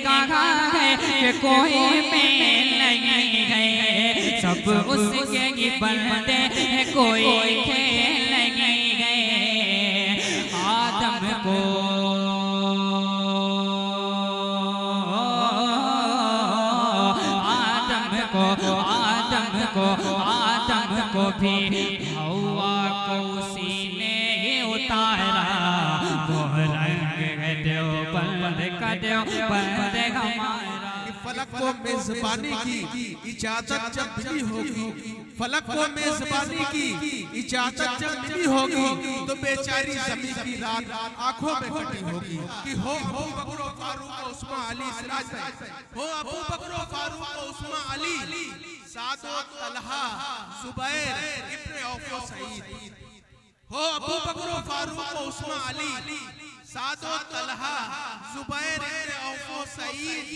कहा है कि कोई मेल नहीं है, सब उसके ही बंदे कोई खेल नहीं है। आदम को भी हवा को उसी ने ही उतारा, वो रंग है देवबंद का देवबंद हमारा। फलक को मेजबानी की इजाजत जब मिली होगी, फलक को मेजबानी की इजाजत जब मिली होगी, तो बेचारी ज़मीं की रात आंखों में कटी होगी कि हो बकर फारूक उस्मान अली सिराज भाई, हो अबू बकर फारूक उस्मान अली साद तलहा जुबैर इब्न औफ सईद, हो अबू बकर फारूक उस्मान अली साद तलहा जुबैर इब्न औफ सईद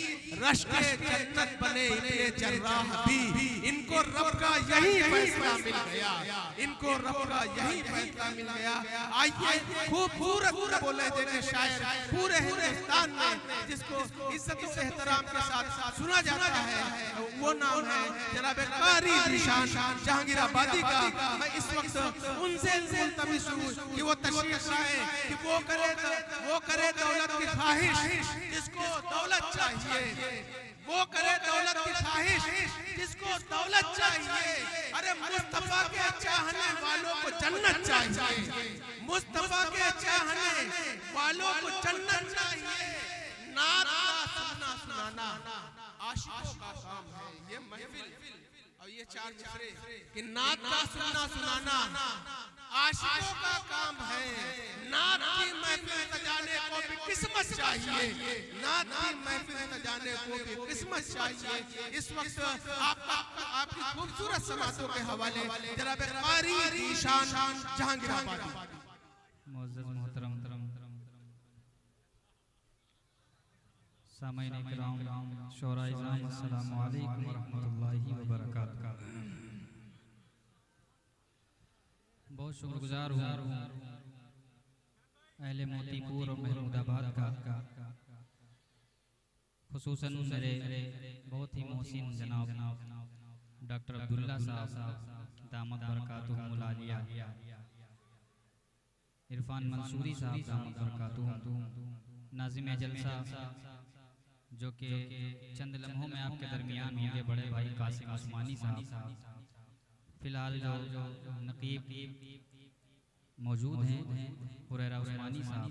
रश्के जन्नत बने इब्ने जर्राह भी। इनको रब का यही फैसला मिल गया, इनको रब का यही फैसला मिल गया। आइए खूबसूरत बोले देने शायर पूरे हिंदुस्तान में जिसको इज्जत और एहतराम के साथ सुना जाता है, वो नाम है जनाब कारी निशान जहांगीर आबादी का। मैं इस वक्त उनसे मुल्तमिस हूं कि वो तशरीफ लाए, कि वो करे दौलत की ख्वाहिश, जिसको दौलत चाहिए वो करे दौलत की ख्वाहिश, जिसको दौलत चाहिए। अरे मुस्तफा के चाहने वालों को जन्नत चाहिए, मुस्तफा के चाहने वालों को जन्नत चाहिए। नात का सुनाना आशिकों का काम है, ये महफिल और ये चार मिसरे कि नात का सुनाना आशिकों का काम है। नात की महफिल सजाने को भी किस्मत चाहिए, नात की महफिल सजाने को भी किस्मत चाहिए। इस वक्त आपकी खूबसूरत समातों के हवाले जनाब कारी निशान जहांगीर आबादी। मुअज़्ज़ज़ मोहतरम सामईन इकराम शोरा इज़ाम, अस्सलामु अलैकुम व रहमतुल्लाहि व बरकातुहू। बहुत शुक्रगुजार हूँ अहले मोतीपुर और महमूदाबाद का, खुसूसन मेरे बहुत ही मोहसिन जनाब डॉक्टर अब्दुल्ला साहब दामद बरकातुहुमुल आलिया, इरफान मंसूरी साहब दामद बरकातुहुम, नाज़िम जलसा जो कि चंद लम्हों में आपके दरमियान होंगे, बड़े भाई कासिम उस्मानी साहब, फिलहाल जो नकीब मौजूद हैं हुरैरा उस्मानी साहब,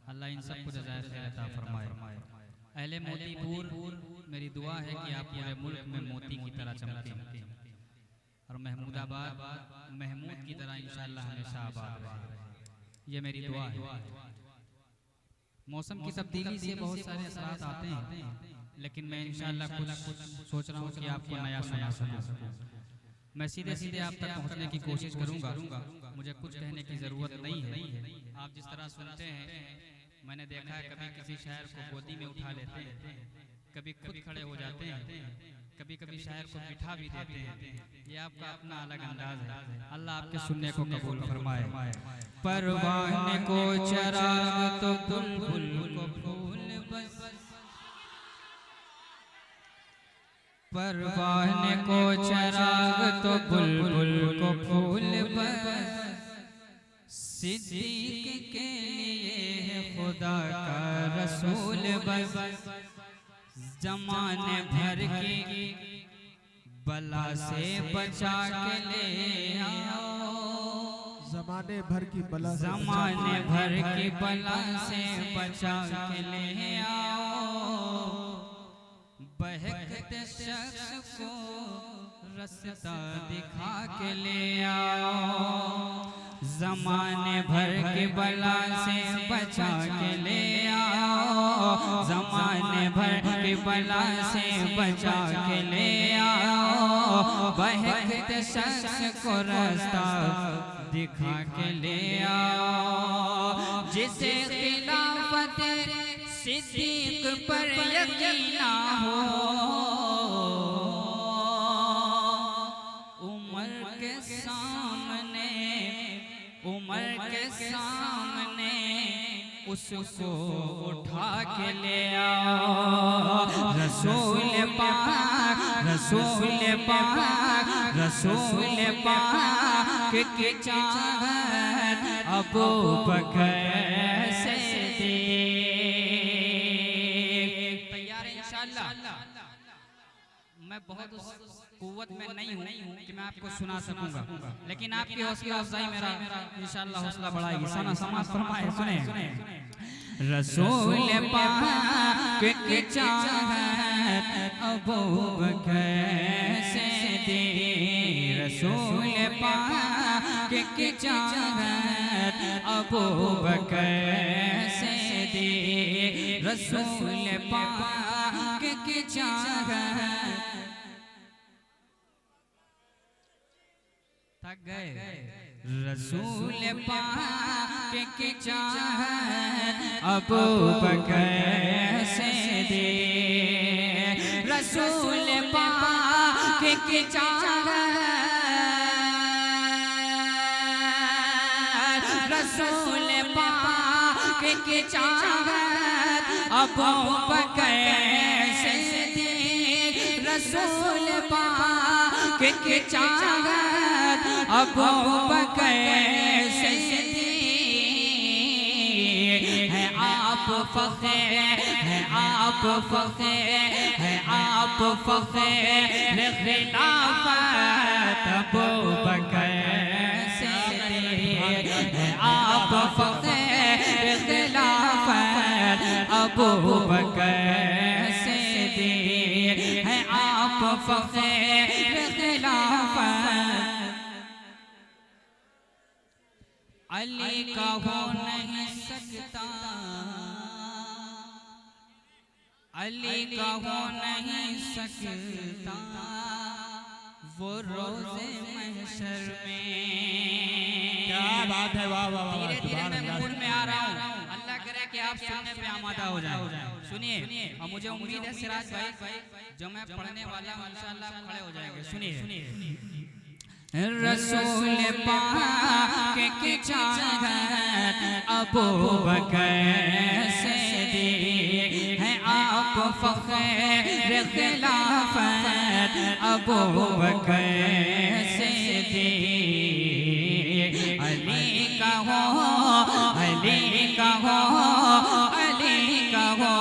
अल्लाह इन सबको जज़ाए खैर अता फरमाए। अहले मोतीपुर, मेरी दुआ है कि आप पूरे मुल्क में मोती की तरह चमकें और महमूदाबाद महमूद की तरह इंशाअल्लाह हमेशा आबाद रहे, ये मेरी दुआ है। मौसम की तब्दीली से बहुत सारे असरात आते हैं, लेकिन मैं इंशाअल्लाह कुछ सोच रहा हूँ कि आपको नया सुना सकूँ। मैं सीधे सीधे आप तक पहुँचने की कोशिश करूँगा, मुझे कुछ कहने की ज़रूरत नहीं है। आप जिस तरह सुनते हैं, मैंने देखा है कभी किसी शायर को गोदी में उठा लेते हैं, कभी खुद खड़े हो जाते हैं, कभी कभी शायर को बिठा भी देते हैं। ये आपका अपना अलग अंदाज है, अल्लाह आपके सुनने को कबूल फरमाए। परवाने को चराग तो बुलबुल को फूल बस, परवाने को चराग तो बुलबुल को फूल बस, सिद्दीक के लिए है खुदा का रसूल बस, जमाने भर की बला से बचा के ले आओ, जमाने भर की बला से बचा के ले आओ, बहकते शख्स को रास्ता दिखा के ले आओ, ज़माने भर की बला से बचा के ले आओ, ज़माने भर की बला से बचा के ले आओ, बहकते शख्स को रास्ता दिखा के ले आओ, जिसे खिलाफत सिद्दीक पर यकीन हो, उमर के सामने उसको उठा के ले आओ रसूल पाक रसूल पाक रसूल पाक के चाहत अबू बकर से दे। तैयार है इंशाअल्लाह। मैं बहुत उस कुव्वत में नहीं हूँ कि मैं आपको सुना सकूंगा, लेकिन आपकी हौसला अफजाई मेरा इंशाअल्लाह हौसला बढ़ाएगी। सना समाज फरमाए सुने रसूल पाक के चाहत अबू बकर से दे रसूल पाक के चाहत अबू बकर से दे रसूल पाक के चाहत थक गए रसूल पाक के चाहत अबू बकर से दे रसूल पाक के चाहत रसूल पाक के चाहत अबू बकर से दे रसूल पाक के चाहत अबू बकर से दे है आप फखर है आप फखर है आप फखर खिलाफत अबू बकर से दे है आप फखर खिलाफत अबू बकर से दे है आप फखर खिलाफत अली का हो नहीं सकता अली का हो नहीं सकता वो रोज़े महशर में। क्या बात है, वाह वाह वाह। धीरे-धीरे मैं मूड में आ रहा हूँ, अल्लाह करे कि आप सुनने पे आमादा हो जाए। सुनिए, और मुझे उम्मीद है सिराज भाई जो मैं पढ़ने वाला हूँ इंशाअल्लाह खड़े हो जाएंगे। सुनिए रसूल पाक के चाहत अबू बकर से दे है आप फखर खिलाफत अबू बकर से दे अली का हो अली का हो अली का हो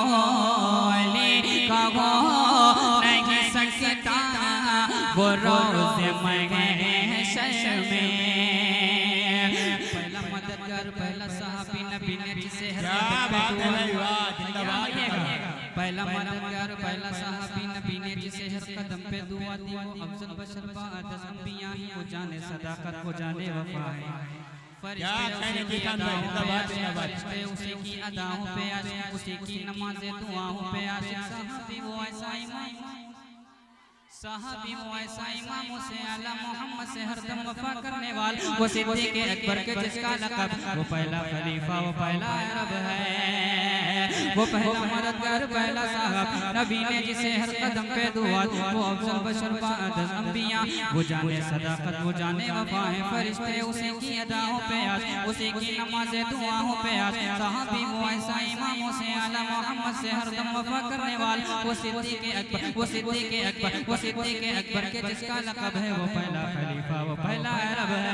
अली का हो नहीं सकता वो रोज़ महशर में। पहला मददगार पहला सहाबी नबी ने जिसे पहला मददगार पहला सहाबी नबी ने जिसे हर कदम पे दुआ दी वो अफजल बशर बाद अंबिया ही वो जाने सदाकत वो जाने वफा है। फरिश्ते उसी की अदाओं पे आशिक उसी की नमाज़े दुआओं पे आशिक सहाबी वो ऐसा इमाम साहबी वो ऐसा इमाम से आला मोहम्मद से हरदम वफा करने वाला वो सिद्दीक़ अकबर के जिसका लक़ब वो पहला खलीफा वो पहला अरब है वो पहला मददगार पहला साहब नबी ने जिसे हर कदम पे दुआ वो अफजल बशर बाद अंबिया वो जाने सदाकत वो जाने वफा है। फरिश्ते उसी की अदाओं पे आज उसी की नमाज़े दुआओं पे आज साहबी वो ऐसा इमाम से आला मोहम्मद से हरदम वफा करने वाला वो सिद्दीक़ अकबर वो सिद्दीक़ अकबर वो सिद्दीक़ अकबर के जिसका लक़ब है वो पहला खलीफा वो पहला अरब है।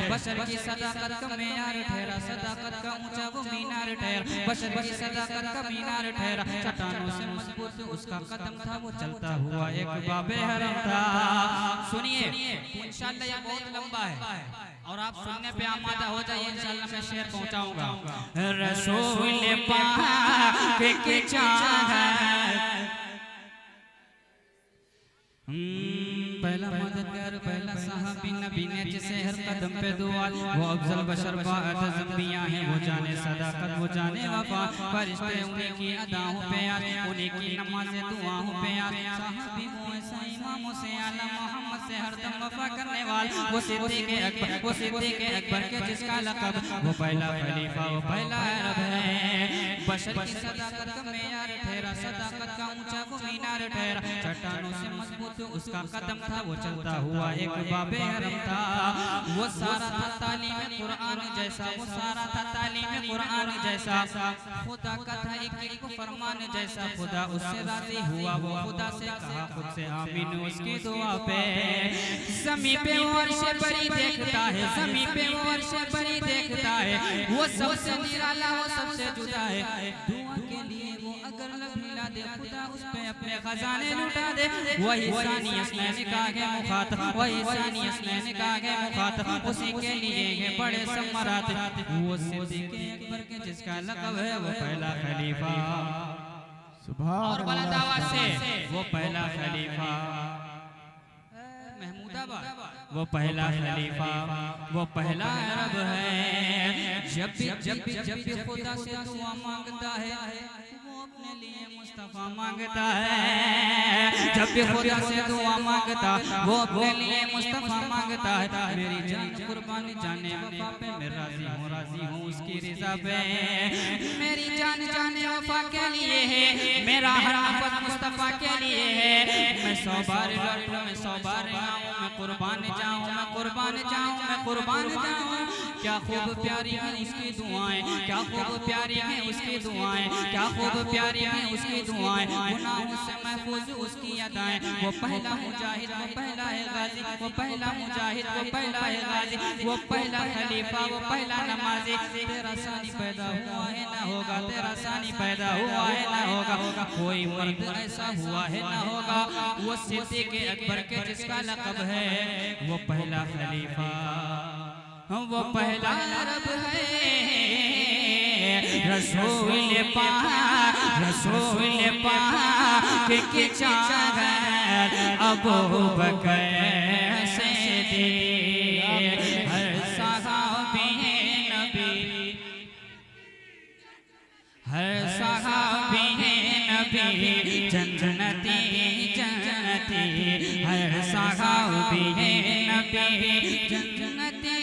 बशर की सदाकत का मीनार ठहरा सदाकत का ऊंचा वो मीनार ठहरा बशर की सदाकत का मीनार ठहरा चट्टानों से मजबूत उसका कदम था वो चलता हुआ एक बाबे हरम था। सुनिए इंशाअल्लाह ये बहुत लंबा है और आप सुनने पे आमादा हो जाइए इंशाअल्लाह मैं शेर पहुंचाऊंगा। रसूल पाक के चाहत पहला मददगार पहला सहाबी नबी ने जिसे हर कदम पे दुआ वो अफजल बशर बाद अंबिया है वो जाने सदाकत वो जाने वफा फरिश्ते उन्हीं की अदाओं पे आए उन्हीं की नमाज़ें दुआओं पे आए सहाबी वो ऐसा इमाम से आला मोहम्मद से हरदम वफा करने वाला वो सिद्दीक़ अकबर के जिसका लक़ब वो पहला खलीफा वो पहला अरब है। बशर की सदाकत का मेयार ठहरा ठहरा, सदाकत का ऊंचा वो मीनार ठहरा, चट्टानों से मजबूत उसका कदम था, वो चलता हुआ एक बाबे हरम था। वो सारा था तालीम कुरान जैसा, वो सारा था तालीम कुरान जैसा, खुदा का था एक फरमान जैसा। खुदा उससे राजी हुआ, वो खुदा से कहा खुद से आमीन उसकी दुआ पे। ज़मीं पे वो अर्श बरी देखता है, ज़मीं पे वो अर्श बरी देखता है, वो सबसे निराला वो सबसे जुदा है। दुआ के लिए वो अगर लब हिला दे, खुदा उस पे अपने खजाने लुटा दे। वही सानी असनैन का है मुखातब, वही सानी असनैन का है मुखातब, उसी के लिए है बड़े समरात। वो सिद्दीक़ अकबर के जिसका लक़ब है वो पहला खलीफा, और बुलंद आवाज़ से वो पहला खलीफा महमूदाबाद, वो पहला खलीफा, वो पहला अरब है। जब भी खुदा से दुआ मांगता है वो अपने लिए मुस्तफा मांगता है। जब भी खुदा से दुआ मांगता वो अपने लिए मुस्तफा मांगता है। मेरी जान कुर्बानी जाने वफा पे मैं राजी हूँ उसकी रिज़ा पे। मेरी जान जाने वफा के लिए है, मेरा हर नफ़स मुस्तफा के लिए है। मैं 100 बार लड़ूं, मैं 100 बार आऊं, मैं कुर्बान जाऊं, मैं कुर्बान जाऊं, मैं कुर्बान जाऊं। क्या खूब प्यारी है उसकी दुआएं, क्या खूब प्यारी है उसकी दुआएं, क्या खूब प्यारी है उसकी दुआएं। गुनाहों से महफूज उसकी अदाएं। वो पहला मुजाहिद, वो पहला है गाजी, वो पहला मुजाहिद, वो पहला है गाजी, वो पहला खलीफा, वो पहला नमाजी। तेरा सानी पैदा हुआ है ना होगा, तेरा सानी पैदा हुआ है ना होगा, कोई मर्द ऐसा हुआ है ना होगा। वो सिद्दीक़ अकबर के जिसका लक़ब है वो पहला खलीफा, वो पहला अरब है। रसूल पाक, रसूल पाक के चाहत अबू बकर सिद्दीक़, हर सहाबी नबी, हर सहाबी नबी जन्नती जन्नती, हर सहाबी नबी जन्नती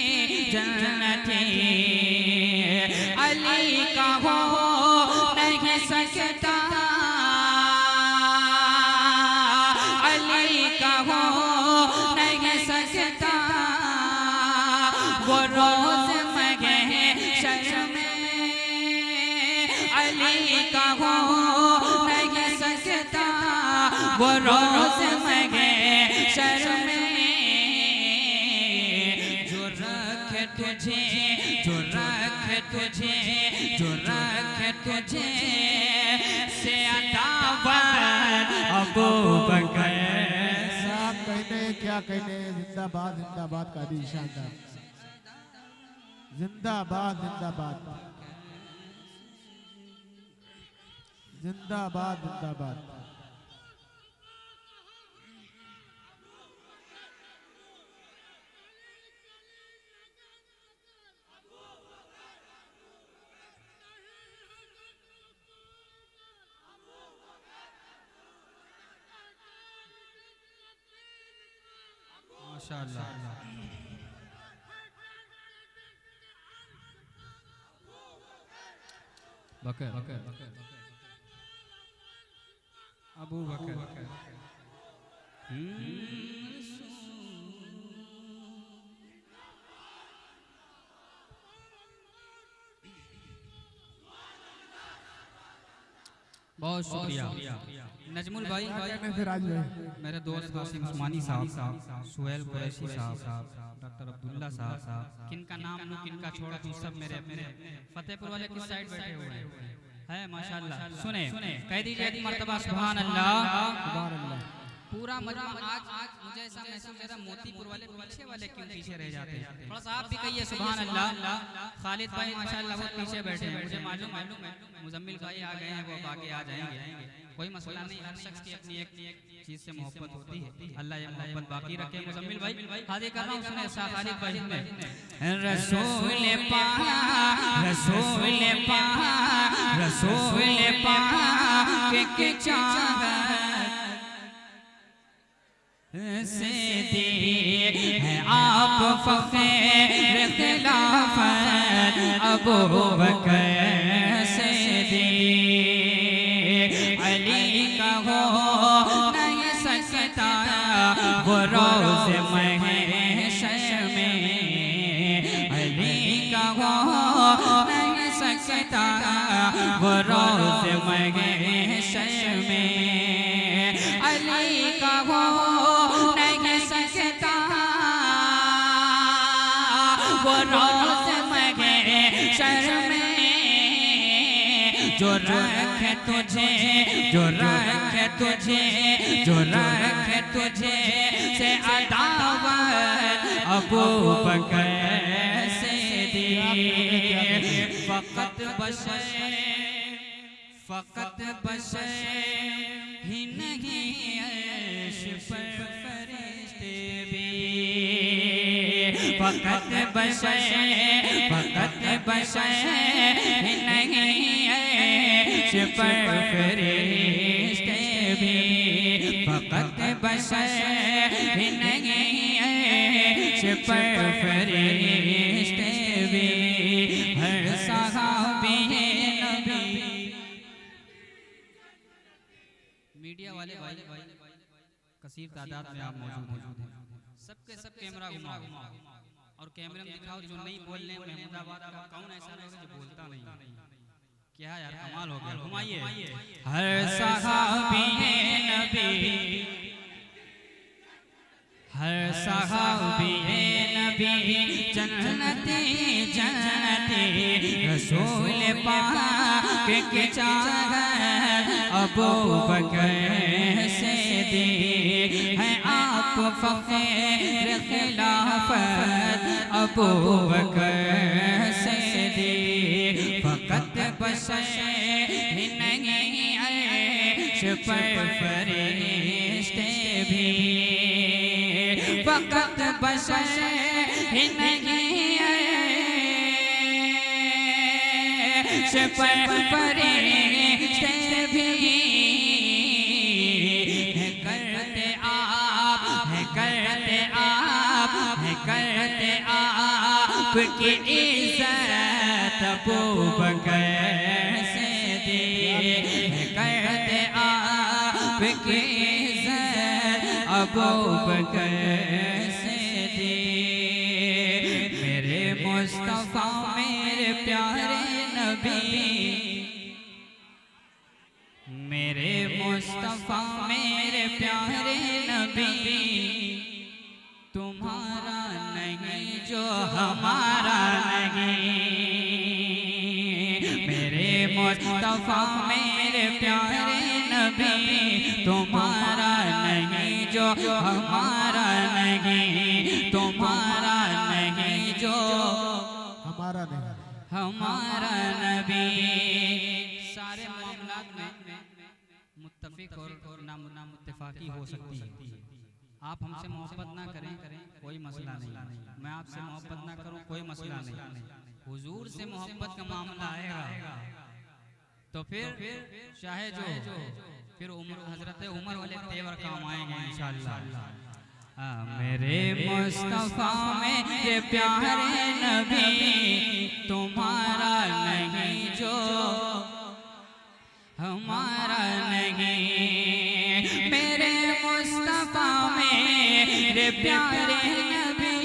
जन्नती। अली का हो नहीं सकता, अली का हो नहीं सकता, वो रोज महशर में अली का हो नहीं सकता, वो रोज महशर में। जो रखे तुझे, जो रखे तुझे, जो रखे तुझे से अतावर अबू बकर। कहने क्या कहने, जिंदाबाद जिंदाबाद का दी शानदार, जिंदाबाद जिंदाबाद, जिंदाबाद जिंदाबाद। माशाअल्लाह। बकर अबू बकर। बहुत शुक्रिया नजमुल भाई, मेरे दोस्त कासिम उस्मानी साहब, सुहेल कुरैशी साहब, डॉक्टर अब्दुल्ला साहब, किनका नाम लूं किनका छोड़ दूं, सब मेरे फतेहपुर वाले किस साइड बैठे हुए हैं माशाअल्लाह। सुने कह दीजिए एक मर्तबा सुभान अल्लाह। पूरा मजमा आज मुझे ऐसा महसूस हो रहा है मोतीपुर वाले पीछे वाले क्यों पीछे रह जाते हैं। थोड़ा सा आप भी कहिए सुभान अल्लाह। खालिद भाई माशाअल्लाह बहुत पीछे बैठे हैं, मुझे मालूम है मुजम्मिल भाई आ गए हैं, वो अब आगे आ जाएंगे, कोई मसला नहीं। हर शख्स की अपनी एक चीज से मोहब्बत होती है, अल्लाह ये मोहब्बत बाकी रखे। मुजम्मिल भाई हाजिर कर रहा हूँ, सुने खालिद भाई ने रसूल पाक, रसूल पाक, रसूल पाक के चाहत से दी है आप फख्र खिलाफत अबू बकर से दी। वो रोज़ महशर में अली का हो नहीं सकता, वो रोज़ महशर में जो रखे तुझे, जो रखे तुझे, जो रखे तुझे से अदावत अबू बकर से दी। फकत बशर, फकत बशर ही नहीं अर्श पर फरिश्ते भी। फकत बशर, फकत बशर ही नहीं अर्श पर फरिश्ते भी। फकत बशर ही नहीं अर्श पर फरिश्ते भी। हर सहाबी नबी। मीडिया वाले भाई कसीर तादाद में आप मौजूद हैं, सबके सब कैमरा घुमाओ और कैमरे में दिखाओ जो नहीं बोलने में। महमूदाबाद का कौन ऐसा रहेगा जो बोलता नहीं? क्या यार कमाल हो गया, घुमाइए। हर सहाबी नबी, हर सहाबी नबी जन्नती जन्नती रसूल पाक के चाहत अबू बकर से दी है आप फकीर खिलाफत अबू बकर से दी। फकत बशर ही नहीं अर्श पर फरिश्ते भी। फकत बशर ही नहीं अर्श पर फरिश्ते भी। करते आप, करते आप, करते आप की इज्जत अबू बकर से दी। करते आप की इज्जत अबू बकर से दी। मेरे मुस्तफा मेरे प्यारे नबी, मेरे मुस्तफा मेरे प्यारे नबी, तुम्हारा नहीं जो हमारा नहीं। मेरे मुस्तफा मेरे प्यारे नबी, तुम्हारा नहीं जो हमारा नहीं। तुम्हारा नहीं जो हमारा नहीं, हमारा नबी। सारे मामलात में मुत्तफिक और नामुत्तफाकी हो सकती है। आप हमसे मोहब्बत ना करें कोई मसला नहीं, मैं आपसे मोहब्बत ना करूं कोई मसला नहीं। हुजूर से मोहब्बत का मामला आएगा तो फिर चाहे जो फिर हजरत उमर वाले तेवर काम आएंगे इंशाअल्लाह। मेरे मुस्तफा मेरे प्यारे नबी, तुम्हारा नहीं जो हमारा नहीं। मेरे मुस्तफा मेरे प्यारे नबी,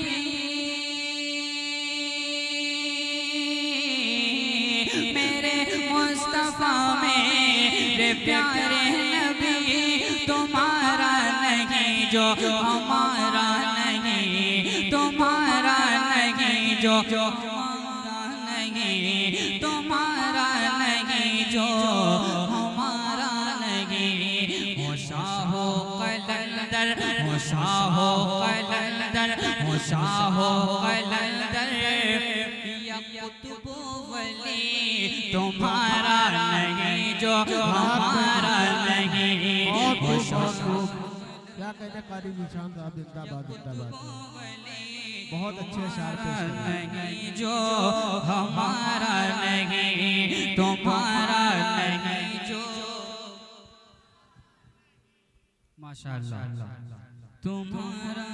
मेरे मुस्तफा मेरे प्यारे नबी, तुम्हारा नहीं जो हमारा नहीं। तुम्हारा नहीं जो हमारा नहीं। तुम्हारा नहीं जो हमारा नहीं। शाहो कलंदर, शाहो कलंदर, शाहो कलंदर या कुतुब वली, तुम्हारा नहीं जो हमारा नहीं। क्या कहते कारी निशान साहब, जिंदाबाद जिंदाबाद। बहुत अच्छे अशार पेश नहीं जो हमारा नहीं। तुम्हारा नहीं जो माशाअल्लाह तुम्हारा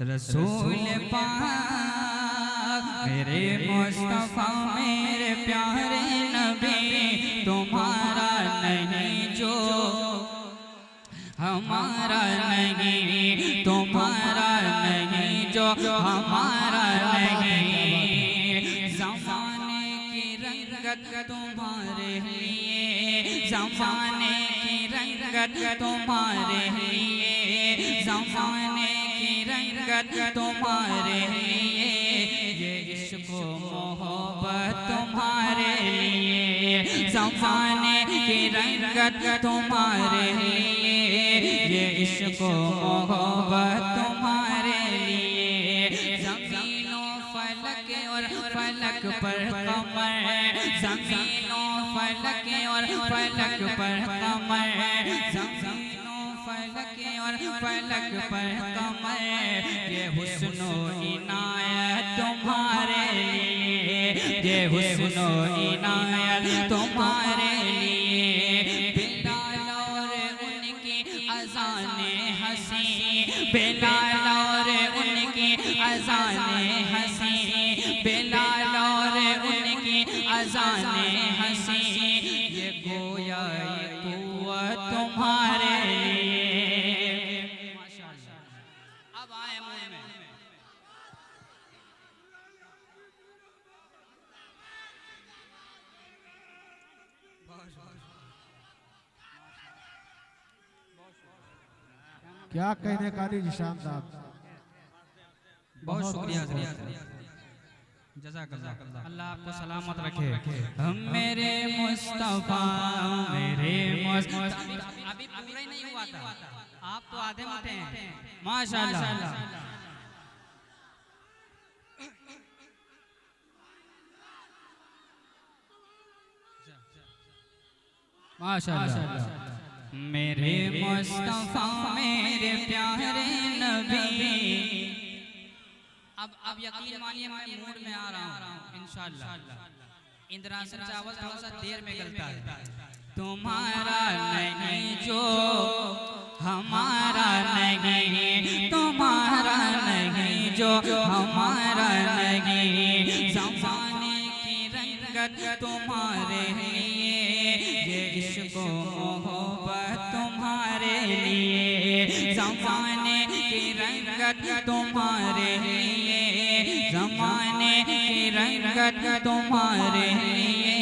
रसूल पाक मेरे मुस्तफा मेरे प्यारे नबी, तुम्हारा नहीं जो हमारा नहीं, तुम्हारा नहीं जो हमारा नहीं। ज़माने की रंगत तुम्हारे लिए, ज़माने की रंगत तुम्हारे लिए, ज़माने की रंगत तुम्हारे लिए, ये इश्क़ मोहब्बत तुम्हारे लिए। ज़माने की रंगत तुम्हारे लिए, ये इश्क़ मोहब्बत तुम्हारे लिए। ज़मीनों फलक और फलक पर कमर, ज़मीनों फलक और फलक पर कमर, ज़मीनों फलक और फलक पर कमर, ये हुस्नो इनायत तुम्हारे लिए, ये हुस्नो इनायत तुम्हारे लिए। बिलाल और उनकी अज़ाने हंसी, बिलाल और उनकी अज़ाने हंसी, बिलाल और उनकी अज़ाने हंसी, ये गोया ये कुव्वत तुम्हारे लिए। अब आए मुँह में क्या कहने कारी निशान साहब, बहुत शुक्रिया जज़ाकल्लाह। अल्लाह आपको सलामत रखे। हम मेरे मुस्तफा मेरे मुस्तफा, अभी पूरा ही नहीं हुआ था, आप तो आधे मोटे हैं माशाअल्लाह। माशाअल्लाह। मेरे मुस्तफा मेरे प्यारे नबी। अब यकीन मानिए मैं मूड में आ रहा हूँ इंशाअल्लाह। इंद्रासन चावल थोड़ा सा देर में गलता है। तुम्हारा नहीं जो हमारा नहीं, तुम्हारा नहीं जो हमारा नहीं। ज़माने की रंगत तुम्हारे लिए, ये इश्क़ मोहब्बत तुम्हारे लिए। ज़माने की रंगत तुम्हारे लिए, ज़माने की रंगत तुम्हारे लिए,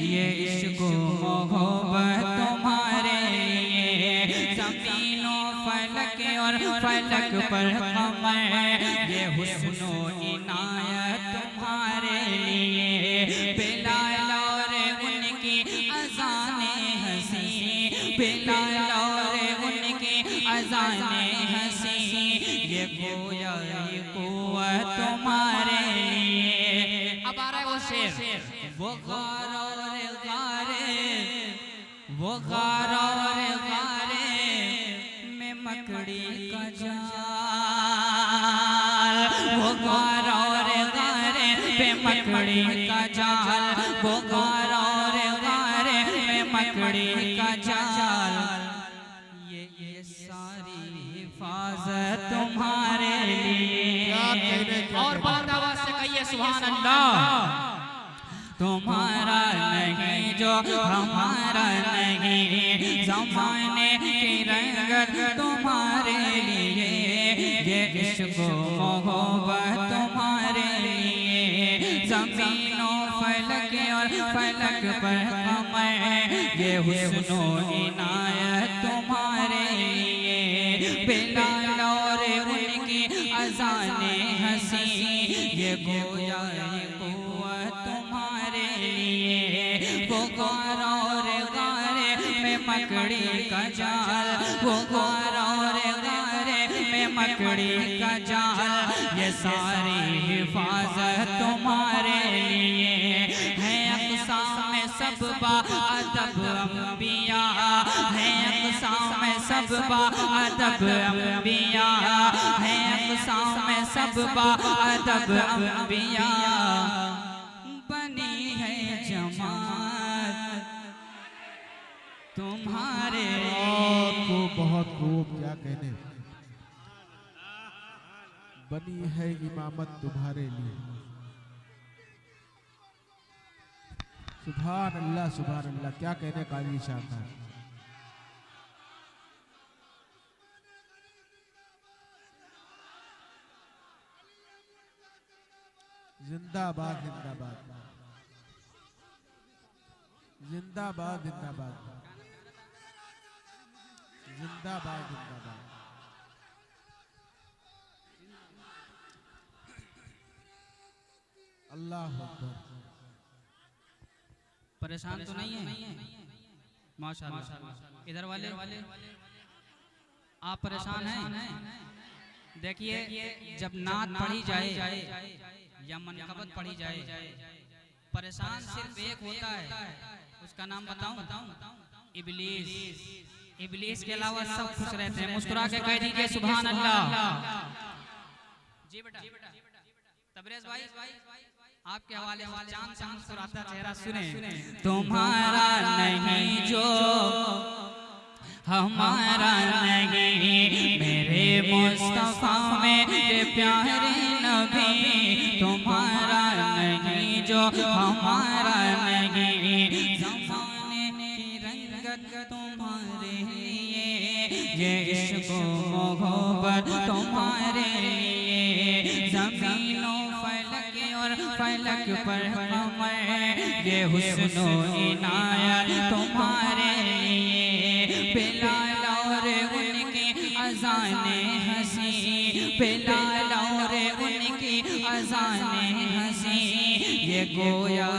ये इश्क़ मोहब्बत तुम्हारे लिए। ज़मीनों फलक और फलक पर कमर, ये हुस्नो इनायत तुम्हारे लिए। बिलाल और उनकी अज़ाने हंसी, बिलाल और उनकी अज़ाने हंसी, ये गोया ये कुव्वत तुम्हारे लिए। अब आ रहा है वो शेर, वो गार और गारे, वो गार और गारे में मकड़ी का जाल, वो गार और गारे पे मकड़ी का जाल, वो गार और गारे में मकड़ी का जाल, ये सारी हिफाजत तुम्हारे लिए। और बुलंद आवाज से कहिए सुभान अल्लाह। तुम्हारा नहीं जो हमारा नहीं, ज़माने की रंगत तुम्हारे लिए, ये इश्क़ मोहब्बत तुम्हारे लिए। ज़मीनों फलक और फलक पर कमर, ये हुस्नो इनायत तुम्हारे लिए। बिलाल और उनकी अज़ाने हंसी, ये गोया ये कुव्वत तुम्हारे लिए। वो गार और गारे में मकड़ी का जाल, वो गार और गारे में मकड़ी का जाल, ये सारी हिफाजत तुम्हारे लिए है। अक़साम में सब बाअदब अंबिया है, अक़साम में सब बाअदब अंबिया है, अक़साम में सब बाअदब अंबिया। बनी है जमात तुम्हारे बहुत खूब, क्या कहने। बनी है इमामत तुम्हारे लिए। सुभान अल्लाह, क्या कहने काजी शाह था। जिंदाबाद जिंदाबाद जिंदाबाद जिंदाबाद जिंदाबाद जिंदाबाद। अल्लाह अकबर। परेशान तो नहीं है? माशाअल्लाह। इधर वाले आप परेशान हैं? देखिए जब नात पढ़ी जाए या मनकबत पढ़ी जाए, परेशान सिर्फ एक होता है, उसका नाम बताऊं? इब्लीस। इब्लीस के अलावा सब खुश रहते हैं। मुस्कुरा के कह दीजिए सुभान अल्लाह। जी बेटा तबरेज भाई, आपके हवाले चांद सा मुस्कुराता चेहरा सुने। तुम्हारा नहीं जो हमारा नहीं, मेरे मुस्तफा मेरे प्यारे नबी। तुम्हारा नहीं जो हमारा नहीं, ज़माने की रंगत तुम्हारे लिए, ये इश्क़ मोहब्बत तुम्हारे लिए। ज़मीनों फलक पर कमर, ये हुस्न इनायत तुम्हारे लिए। बिलाल और उनकी अज़ाने हंसी, बिलाल और उनकी अज़ाने हंसी, ये गोया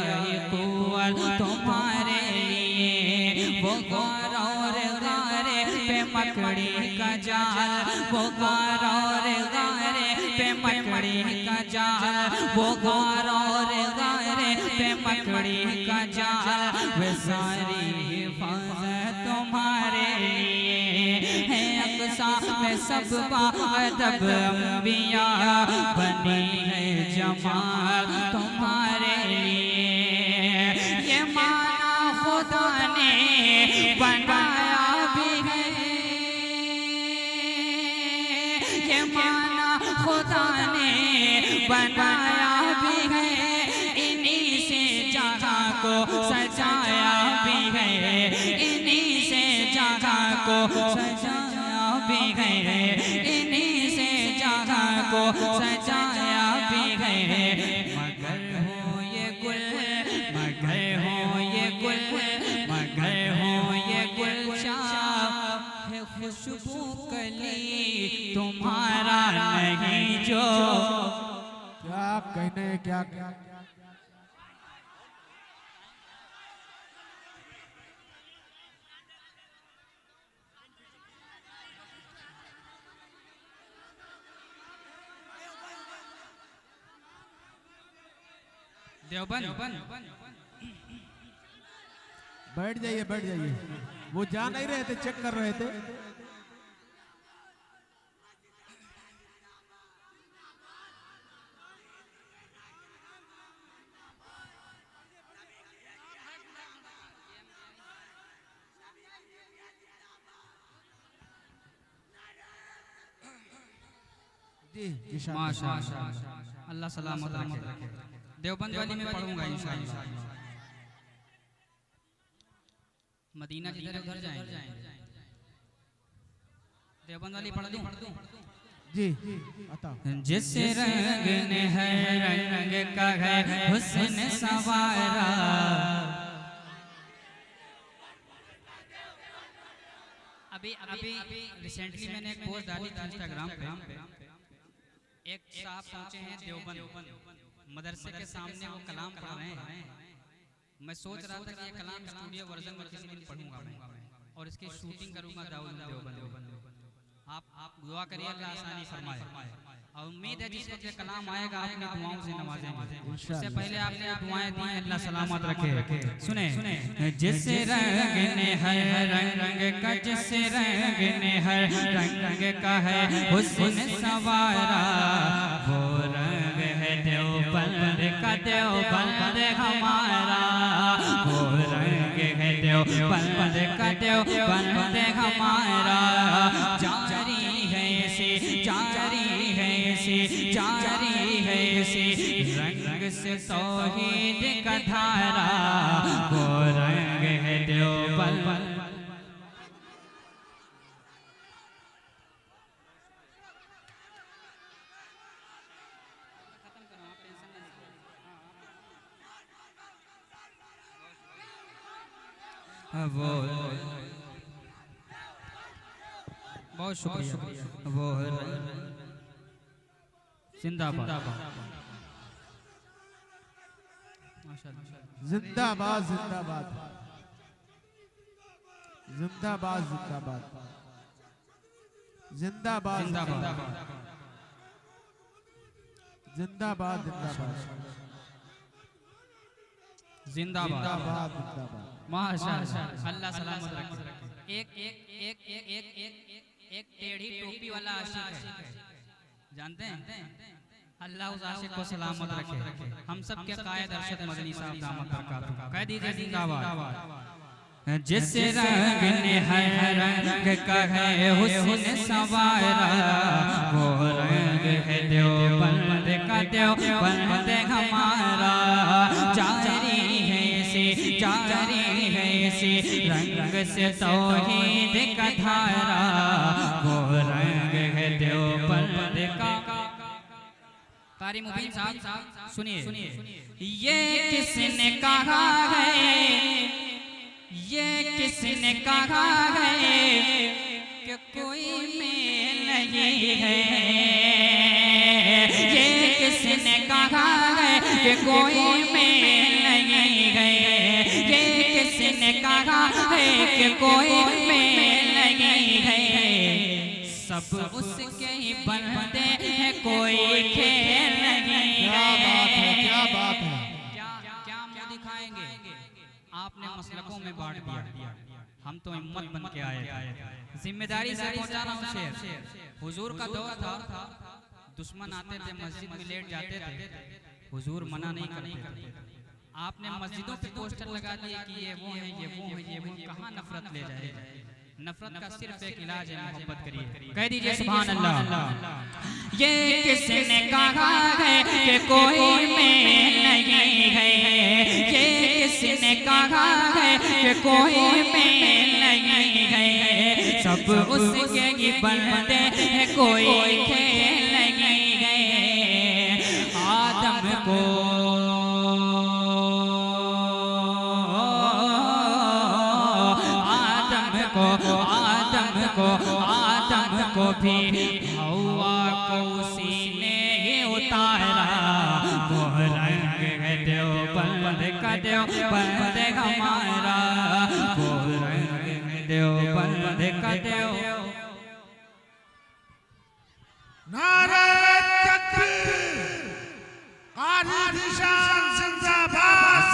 कुंवर तुम्हारे लिए। वो गौर और गारे पे मकड़ी का जाल, वो गौर और गारे पे मकड़ी का जाल, वो गौर और गारे पे मकड़ी का जाल। वे सारी हिफाजत तुम्हारे लिए है। अक़सा में सब बाअदब अंबिया, बनी है जमात तुम्हारे लिए। ये माना खुदा ने बनाया भी है, ये माना खुदा ने बनाया भी है, इन्हीं से जहाँ को सजाया भी है, इन्हीं से जहाँ को सजाया भी है, इन्हीं से जहाँ को सजाया भी है। मगर हो ये गुल, मगर हो ये गुल, मगर हो ये गुलशान है खुशबू कली तुम्हारा नहीं जो। क्या कहने क्या देवबंद बैठ जाइए बैठ जाइए। वो जा नहीं रहे थे, चेक कर रहे थे। माशाअल्लाह, अल्लाह सलामत रखे। देवबंद वाली में पढ़ूंगा इंशाअल्लाह। मदीना की तरफ घर जाएंगे। देवबंद वाली पढ़ दूं? जी आता। जिस रंग ने है रंग का है हुस्न सवारा, अभी रिसेंटली मैंने एक पोस्ट डाली थी इंस्टाग्राम पे। एक साहब पहुंचे हैं देवबंद मदरसे के सामने, वो कलाम पढ़ रहे हैं। मैं सोच रहा था कि ये कलाम स्टूडियो वर्जन में किसी दिन पढ़ूंगा मैं, और इसकी शूटिंग करूंगा दाऊद देवबंद। आप दुआ करिए अल्लाह आसानी फरमाए, और उम्मीद है जिस वक्त ये कलाम आएगा अपनी दुआओं से नवाजेंगे। उससे पहले आपने दुआएं दी, अल्लाह सलामत रखे। सुने जिस रंग ने है रंग का, जिस रंग ने है रंग का है हुस्न सवारा, वो रंग है देवबंद का, देवबंद हमारा। वो रंग है देवबंद का, देवबंद हमारा। जारी है से से जारी है से रंग से तौहीद का धारा, वो रंग है देवबंद। वो बहुत शुक्रिया। वो जिंदाबाद जिंदाबाद जिंदाबाद जिंदाबाद जिंदाबाद जिंदाबाद जिंदाबाद जिंदाबाद जिंदाबाद जिंदाबाद। माशाअल्लाह, अल्लाह सलामत रखे। एक एक एक एक एक एक एक टेढ़ी टोपी वाला आशिक है, जानते हैं? अल्लाह उस आशिक को सलामत रखे। हम सब के कायद अरशद मदनी साहब दामत बरकातहू कह दीजिए जिंदाबाद। जिस रंग ने हर रंग का है हुस्न संवारा, वो रंग है देवबंद का देवबंद हमारा। जारी है से जारी है से रंग से तौहीद का धारा, वो रंग है देवबंद का। कारी मुबीन साहब सुनिए, ये किसने कहा है, ये किसने कहा है कि कोई मेल नहीं है, ये किसने कहा है कि कोई मेल नहीं है, ये किसने कहा है कि कोई मेल नहीं है। सब उसके ही बनते हैं, कोई खेल नहीं है। क्या बात है। क्या मुँह दिखाएंगे? आपने मसलकों में बांट दिया, हम तो हिम्मत बन के आए। जिम्मेदारी से पहुंचा रहा हूं शेर। हुजूर का दौर था, दुश्मन आते थे मस्जिद में लेट जाते थे, हुजूर मना नहीं करते थे। आपने मस्जिदों पे पोस्टर लगा दिए कि ये वो है, ये वो है, ये वो। कहाँ नफरत ले जाएगा? नफरत का सिर्फ एक इलाज है, मोहब्बत करिए। कह दीजिए सुभान अल्लाह। ये किसने कहा है कि कोई मेल नहीं है, ये किसने कहा है कि कोई मेल नहीं है। सब उसके ही बनते हैं, कोई खेल नहीं है। आदम को आदम को भी हवा को उसी ने ही उतारा, वो रंग है देवबंद का देवबंद हमारा, वो रंग है देवबंद का देव। नारे तकबीर, कारी निशान जिंदाबाद।